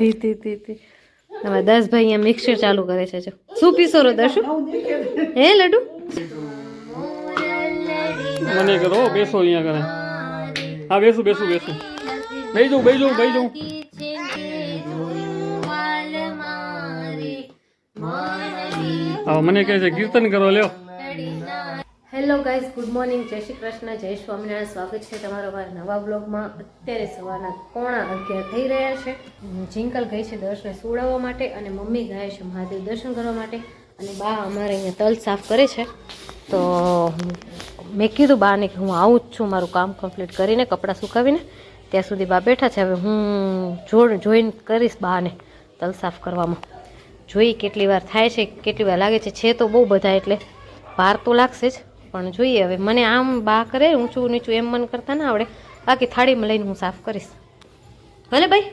તમારા 10 ભાઈ અહીંયા મિક્સર ચાલુ કરે છે. જો શું પીસો રો દર્શુ? હે લડુ મને કરો બેસો અહીંયા કરે. હા બેસું બેસું બેસું બેસજો બેસજો બેસજો. હા મને કહે છે કીર્તન કરો લ્યો. હેલો ગાઈઝ, ગુડ મોર્નિંગ, જય શ્રી કૃષ્ણ, જય સ્વામિનારાયણ. સ્વાગત છે તમારો અમારા નવા બ્લોગમાં. અત્યારે સવારના 11:15 થઈ રહ્યા છે. જિંકલ ગઈ છે દર્શને સુવડાવવા માટે અને મમ્મી ગયા છે મહાદેવ દર્શન કરવા માટે અને બા અમારે અહીંયા તલ સાફ કરે છે. તો મેં કીધું બાને કે હું આવું જ છું મારું કામ કમ્પ્લીટ કરીને કપડાં સુકાવીને. ત્યાં સુધી બા બેઠા છે. હવે હું જોઈને કરીશ બાને તલ સાફ કરવામાં. જોઈ કેટલી વાર થાય છે, કેટલી વાર લાગે છે તો બહુ બધા એટલે વાર તો લાગશે જ, પણ જોઈએ હવે. મને આમ બા કરે ઊંચું નીચું એમ મન કરતા ના આવડે. બાકી થાળીમાં લઈને હું સાફ કરીશ. ભલે ભાઈ,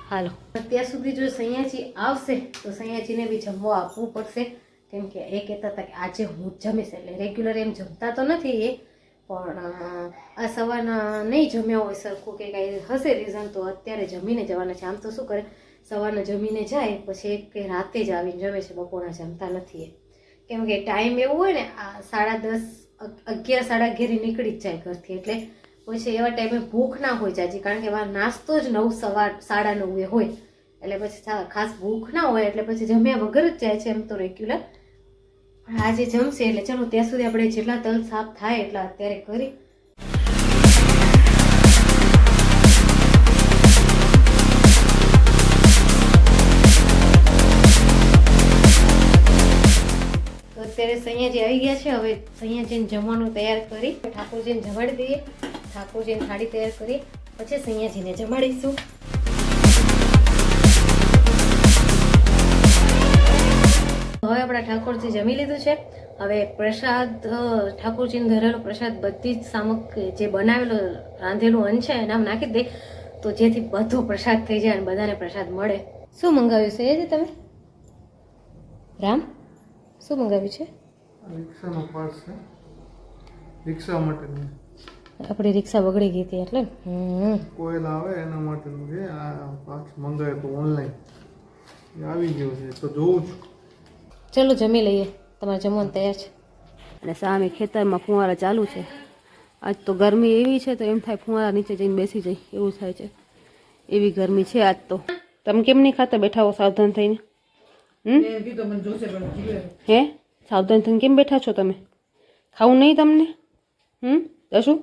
હાલો. અત્યાર સુધી જો સૈયાજી આવશે તો સૈયાજીને બી જમવા આપવું પડશે, કેમ કે એ કહેતા હતા કે આજે હું જમીશ. એટલે રેગ્યુલર એમ જમતા તો નથી એ, પણ આ સવારના નહીં જમ્યા હોય સરખું કે કાંઈ હશે રીઝન તો અત્યારે જમીને જવાના છે. આમ તો શું કરે, સવારના જમીને જાય પછી કે રાતે જ આવીને જમે છે, બપોરના જમતા નથી એ. કેમ કે ટાઈમ એવું હોય ને, 10:30, 11, 11:30 નીકળી જ જાય ઘરથી. એટલે પછી એવા ટાઈમે ભૂખ ના હોય જાજી, કારણ કે નાસ્તો જ 9:30 હોય. એટલે પછી ખાસ ભૂખ ના હોય એટલે પછી જમ્યા વગર જ જાય છે એમ તો રેગ્યુલર. પણ આજે જમશે એટલે ચલો ત્યાં સુધી આપણે જેટલા તલ સાફ થાય એટલા અત્યારે કરી. અત્યારે સૈયાજી આવી ગયા છે. હવે સૈયાજીને જમવાનું તૈયાર કરી ઠાકોરજીને જમાડી દઈએ. ઠાકોરજીને થાળી તૈયાર કરી પછી સૈયાજીને જમાડીશું. હવે આપણા ઠાકોરજી જમી લીધું છે. હવે પ્રસાદ, ઠાકોરજીને ધરેલો પ્રસાદ બધી જ સામગ્રી જે બનાવેલો રાંધેલું અન્ન છે એનામ નાખી દે, તો જેથી બધો પ્રસાદ થઈ જાય અને બધાને પ્રસાદ મળે. શું મંગાવ્યું છે એ તમે રામ? શું મંગાવ્યું છે? રિક્ષાનો પાસ છે, રિક્ષા માટેનું. આપણી રિક્ષા બગડી ગઈ હતી એટલે કોઈલ આવે એના માટેનું છે. આ પાસ મંગાવ્યો તો ઓનલાઈન, આવી ગયો છે તો જોઉં છું. ચલો જમી લઈએ, તમારે જમવાનું તૈયાર છે. અને સામે ખેતરમાં ફુવારા ચાલુ છે. આજ તો ગરમી એવી છે તો એમ થાય ફુવારા નીચે જઈને બેસી જાય એવું થાય છે. એવી ગરમી છે આજ તો. તમે કેમ નહીં ખાતા બેઠા હો સાવધાન થઈને? હે સાવધાન થઈને કેમ બેઠા છો તમે? ખાવું નહીં તમને? દશું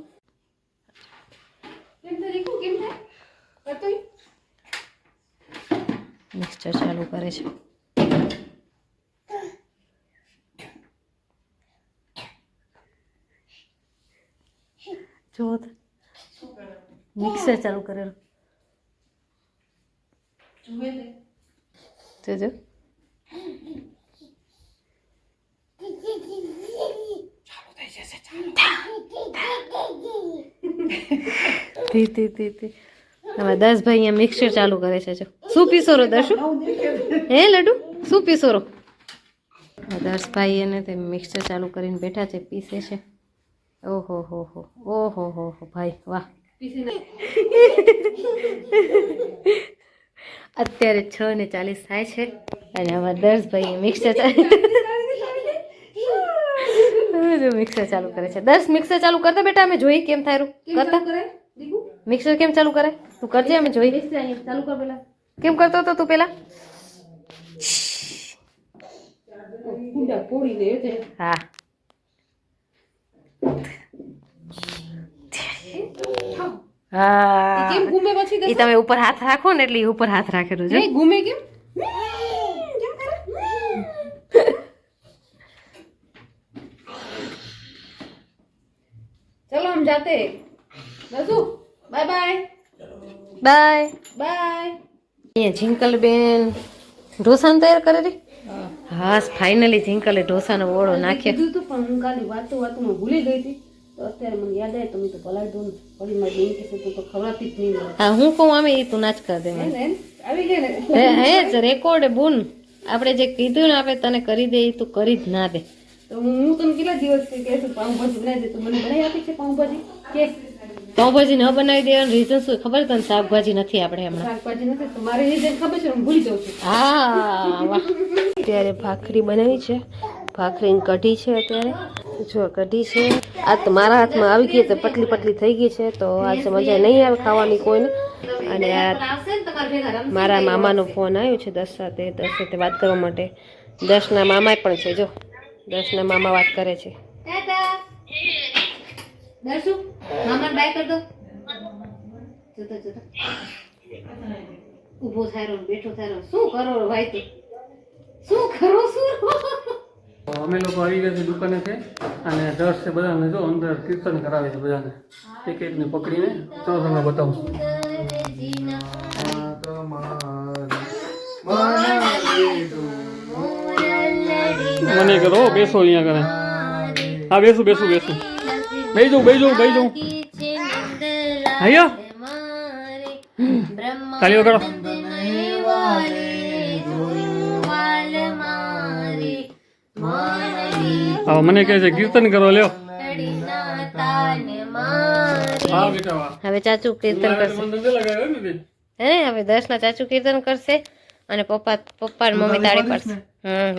મિક્સચર ચાલુ કરે છે. જો મિક્સર ચાલુ કરેલું જોજો. તમારા 10 ભાઈ અહીંયા મિક્સર ચાલુ કરે છે. જો શું પીસો રો દર્શુ? હે લડુ શું પીસો રો? 10 ભાઈ એને તે મિક્સર ચાલુ કરીને બેઠા છે, પીસે છે. ઓહો હો હો, ઓહો હો હો ભાઈ વાહ. અત્યારે 6:40 થાય છે અને અમારા 10 ભાઈ મિક્સર મિક્સર ચાલુ કરે છે. 10 મિક્સર ચાલુ કરતા બેટા, અમે જોઈ કેમ થાય કરતા. મિક્સર કેમ ચાલુ કરે તું કરજે, અમે જોઈ. ચાલુ કર પેલા. કેમ કરતો હતો તું પેલા? હા હા, એ તમે ઉપર હાથ રાખો ને એટલે ઉપર હાથ રાખેલો છે. ઘૂમે કેમ? ચલો હમ જાતે. Basu bye bye bye bye. અહીંયા જિંકલ બેન ઢોસાનું તૈયાર કરે રે. હા ફાઇનલી જિંકલે ઢોસાનો ઓળો નાખ્યો. કીધું તું પણ હું ખાલી વાતમાં ભૂલી ગઈ હતી. તો અત્યારે મને યાદ આવે તો મેં તો પલાળ દઉં. પડી મારી બેન કહેશે તો ખવડાવતી જ નહીં. હા હું કહું આમે એ તું નાચ કર દે. આવી ગઈ ને હે જ રેકોર્ડ બુન. આપણે જે કીધું ને આપણે તને કરી દે તું કરી જ ના દે. તો હું તને કેટલા દિવસથી કહેશું પાઉંભાજી બનાવી દે, તો મને બનાવી આપી છે પાઉંભાજી કે પાઉંભાજી ન બનાવી દેવાનું રીઝન શું ખબર તને? શાકભાજી નથી આપણે હમણાં. શાકભાજી નથી તો મારી રીતે ખબર છે હું ભૂલી જાઉં છું. હા વાહ. અત્યારે ભાખરી બનાવી છે, ભાખરીની કઢી છે. અત્યારે જો કઢી છે. આ તો મારા હાથમાં આવી ગઈ તો પતલી પતલી થઈ ગઈ છે, તો આજે મજા નહીં આવે ખાવાની કોઈને. અને આ મારા મામાનો ફોન આવ્યો છે 10 સાથે વાત કરવા માટે. 10ના મામા પણ છે. જો 10ના મામા વાત કરે છે. દર્શુ મામાને બાય કર દો. જોતા જોતા ઊભો થાય રહ્યો, બેઠો થાય રહ્યો. શું કરો ભાઈ તું? શું કરો શું? અમે લોકો આવી ગયા છે દુકાને છે અને દસ છે બધાને જો અંદર કીર્તન કરાવે છે બધાને એક એકને પકડીને. તો તમને બતાવું છું. મને કરો બેસો અહીંયા કરે. હા બેસું બેસું બેસું બેસી જાઉં અહીંયા તાલીઓ કરો. હા મને કહે છે કીર્તન કરો લ્યો. હા બેટા વાહ. હવે ચાચુ કીર્તન કરશે. મને નથી લગાવ્યો ને તે. હે હવે 10ના ચાચુ કીર્તન કરશે અને પપ્પા ને મમ્મી તાળી પાડશે.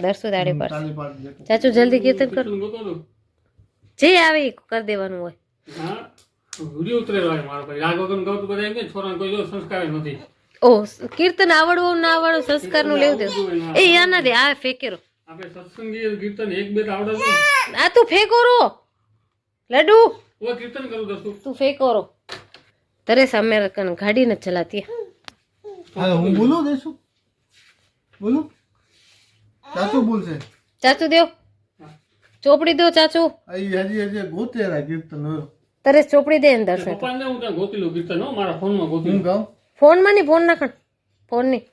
દર્શુ તાળી પાડશે. ચાચુ જલ્દી કીર્તન કરો. કીર્તન ગોતો દો. જે આવે ઈ કરી દેવાનું હોય. હા વિડીયો ઉતરેલો હોય મારો ભાઈ. રાગ વગર ગાવતું બધા એમ કે છોરાને કોઈ જો સંસ્કાર જ નથી. ઓ કીર્તન આવડવું ના આવડવું સંસ્કારનું લેવું દેવું. એ યા ના દે આ ફેકેરો. આપણે સત્સંગી કીર્તન એક બે તો આવડે છે. આ તું ફેકોરો લડુ वो कीर्तन करो दसू. તું ફેકોરો. તરે સામે ગાડી નથી ચલાતી. હા હું બોલું દેશું બોલું ચાચુ બોલશે ચાચુ દેવ ચોપડી દો ચાચુ. હજી ગોતેરા કીર્તન હોય. તરે ચોપડી દે ને દર્શન. પપ્પાને હું ત્યાં ગોતી લઉં કીર્તન હો મારા ફોનમાં ગોતી હું લઉં. ગાઉં ફોનમાં નહીં ફોન નાખણ ફોન નહીં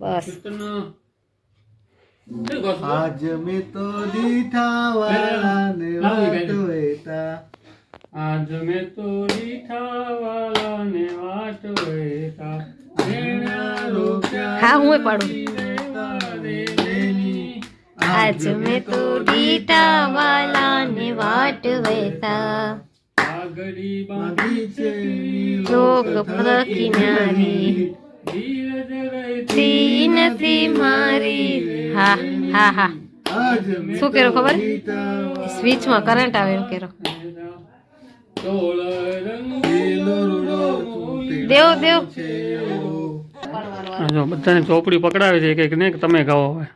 બસ. કીર્તન શું ગાશું? આજ મેં તો દીઠા વાળાને વાટ વેતા આજ મેં તો દીઠા વાલાને વાટ વેતા જેણા રોક્યા હા હું પાડું. દેની. આજ મેં તો દીટા વાલાને વાટ વેતા આગળી બાંધી છે લોક ફરકી ન્યારી ધીરજ રહી તી નથી મારી. હા હા હા આજ શું કર્યું ખબર? સ્વિચમાં કરંટ આવે એમ કર્યો. તોળ રંગ લીલો રૂડો ચૂંટી દેવ દેવ જો બધાને ચોપડી પકડાવે છે કે ને તમે ગાઓ હવે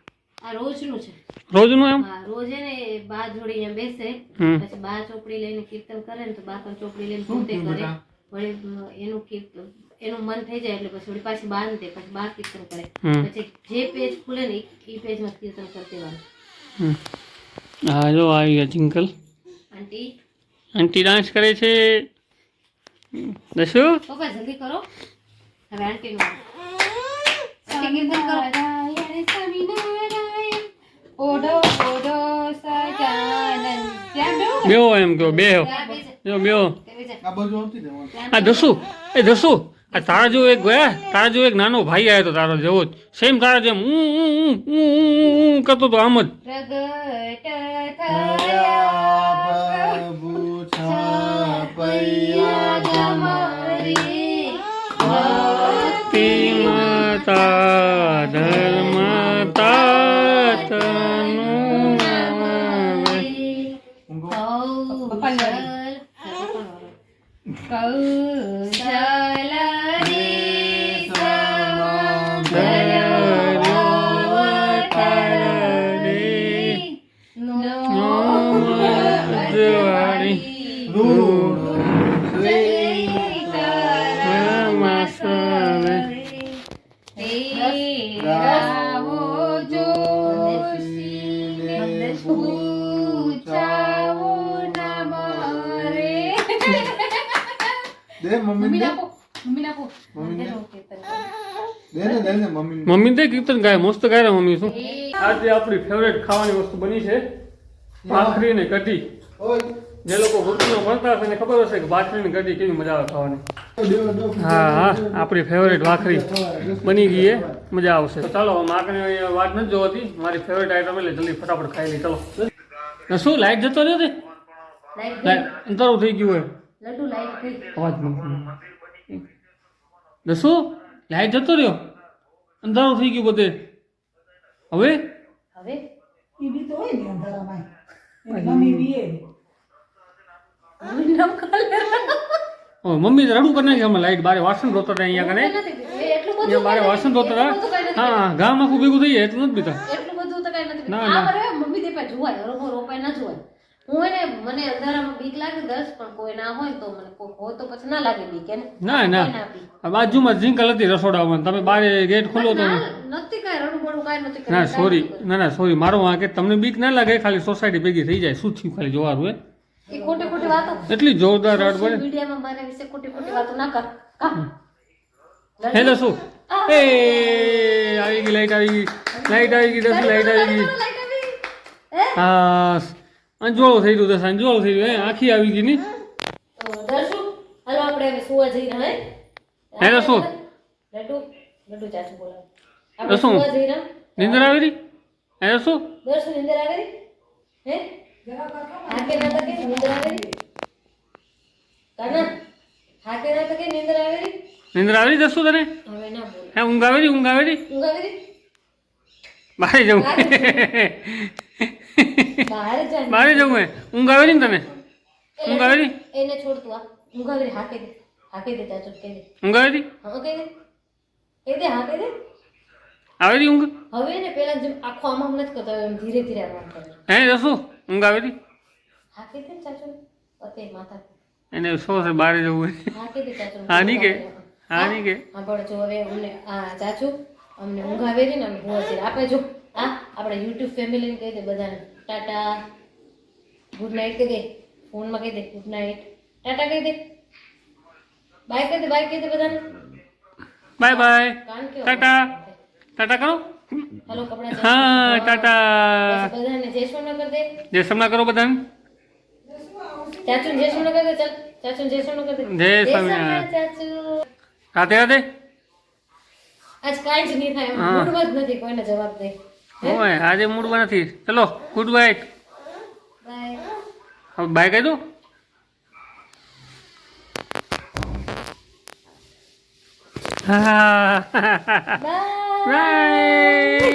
આ રોજનું છે. રોજનું એમ. હા રોજ હે ને બા જોડે અહીંયા બેસે હમ. પછી બા ચોપડી લઈને કીર્તન કરે ને તો બા પણ ચોપડી લઈને પોતે કરે. વળી એનું કીર્તન એનું મન થઈ જાય એટલે પછી વળી પાછી બા ને દે પછી બા કીર્તન કરે. હમ. પછી જે પેજ ખુલે ને એ પેજમાં કીર્તન કરી દેવાનું. હા જો આવી ગયા જિંકલ. આંટી આંટી ડાન્સ કરે છે. દસુ પપ્પા જલ્દી કરો. હવે આંટીનું આંટી કીર્તન કરો. ઓડો ઓડો સજાનન. ત્યાં બેહો. બેહો એમ કહો બેહો ત્યાં બેસે. જો બેહો. ત્યાં બેસે. આ બાજુ આવતી જવાનું આ દસુ એ દસુ આ તારા જેવો એક ગયા તારા જેવો એક નાનો ભાઈ આવ્યો તો તારો જેવો જ સેમ તારા જેમ કરતો તો આમ જ. પ્રગટ પ્રભુ છાપૈયા તમારી ભક્તિ માતા ધર્મ તાતનું દે મમ્મી દે દે ને મમ્મી મમ્મી તે કીર્તન ગાય મસ્ત ગાય મમ્મી શું. આજે આપણી ફેવરેટ ખાવાની વસ્તુ બની છે ભાખરી ને કઢી. ઓય જે લોકો ગુરુકુળમાં ભણતા હશે એને ખબર હશે કે ભાખરી ને કઢી કેવી મજા આવે ખાવાની. હા હા આપણી ફેવરેટ ભાખરી બની ગઈ છે મજા આવશે. તો ચાલો માકને વાત નથી જોવાતી મારી ફેવરેટ આઈટમ એટલે જલ્દી ફટાફટ ખાઈ લઈ. ચાલો શું લાઈટ જતો રહ્યો તે અંતરું થઈ ગયું હોય. લડ્ડુ લાઈટ ગઈ. અવાજ નથી. દસો લાઈટ જતો રહ્યો, અંધારું થઈ ગયું બધે. હવે હવે મમ્મી રડું કરી નાખી હમણાં. લાઈટ બારે વાસણ ધોતા હતા અહીંયા કને, એટલું બધું અહીંયા બારે વાસણ ધોતા હતા. હા, ગામ આખું ભેગું થઈ જાય એટલું નથી પીતા. એટલું બધું તો કઈ નથી. ના, આ ના. બરાબર મમ્મી દે પાસે જોવાય, રોપાય ના જોવાય. હું એને મને અંધારામાં બીક લાગે દસ, પણ કોઈ ના હોય તો મને કોઈ હોય તો પછી ના લાગે બીક એને. ના ના, બીક. આ બાજુમાં જિંકલ હતી રસોડામાં, તમે બારે ગેટ ખોલો તો નથી કાંઈ રડું બડું કાંઈ નથી ના કર્યું, સોરી, કાંઈ નથી ના ના સોરી, મારો વાંક કે તમને બીક ના લાગે, ખાલી સોસાયટી ભેગી થઈ જાય. શું થયું ખાલી જોવાનું હે. કર્યું. એ ખોટી ખોટી વાતો એટલી જોરદાર રડ પડે. મીડિયામાં મારા વિશે ખોટી ખોટી વાતો ના કર. કા? હે દસુ, એ આવી ગઈ લાઈટ, આવી ગઈ લાઈટ, આવી ગઈ દસ, લાઈટ આવી ગઈ. લાઈટ આવી. હે? હા, અંજવાળું થઈ ગયું દસ, અંજવાળું થઈ ગયું. હે આખી આવી ગઈ ની. તો દર્શુ, હાલો આપણે હવે સુવા જઈ રહ્યા હે. હે દર્શુ? લડ્ડુ લડ્ડુ ચાચુ બોલાવે. આપણે દર્શુ? સુવા જઈ રહ્યા. નીંદર આવી રહી? હે દસુ? દર્શુ નીંદર આવે રી? હે? હાકે ના તકે નીંદર આવે રી? કાના હાકે ના તકે નીંદર આવે રી? નીંદર આવી રહી દસુ તને? હવે ના બોલ. હે ઊંઘ આવી રહી? ઊંઘ આવી રહી? ઊંઘ આવે રી? બહાર જવું, બહાર જા. બહાર જવું હે. ઊંઘ આવી રહી ને તને? ઊંઘ આવી રહી? એને છોડ તું આ. ઊંઘ આવે રી? હાકે દે. હાકે દે ચાચુ કહી દે. ઊંઘ આવી રહી? હા કહી દે. કહી દે હાકે દે. આવી રહી ઊંઘ? હવે ને પેલા જેમ આખો આમ આમ નથી કરતો, હવે એમ ધીરે ધીરે આમ આમ કરે. હે દસુ? ઊંઘ આવી રહી? હાકે દે ને ચાચુ. પતે માથા. એને સો છે બહાર જવું હે. હાકે દે ચાચુ. હા નહીં કે? હા નહીં કે? હા પણ જો હવે અમને આ ચાચુ અમને ઊંઘ આવે છે ને અમે હોવા છે આપણે જો આ આપણે યુટ્યુબ ફેમિલીને કહી દે બધાને ટાટા ગુડ નાઇટ કહી દે, ફોનમાં કહી દે ગુડ નાઇટ, ટાટા કહી દે, બાય કહી દે, બાય કહી દે બધાને. બાય બાય, કાન કેવો ટાટા, ટાટા કરો. હાલો કપડા હા ટાટા, બધાને જય સોના કરી દે, જય સમના કરો બધાને. ચાચુને જય સોના કરી દે, ચાલ ચાચુને જય સોના કરી દે. જય જય સ્વામિનારાયણ. સોના ચાચુ. રાધે રાધે. આજ કાંઈ જ નહીં થાય, હા. મૂડમાં જ નથી કોઈને જવાબ દે. ઓય આજે મૂડમાં નથી. ચલો ગુડ નાઇટ. બાય. હવે બાય કહી દો. હા બાય. બાય.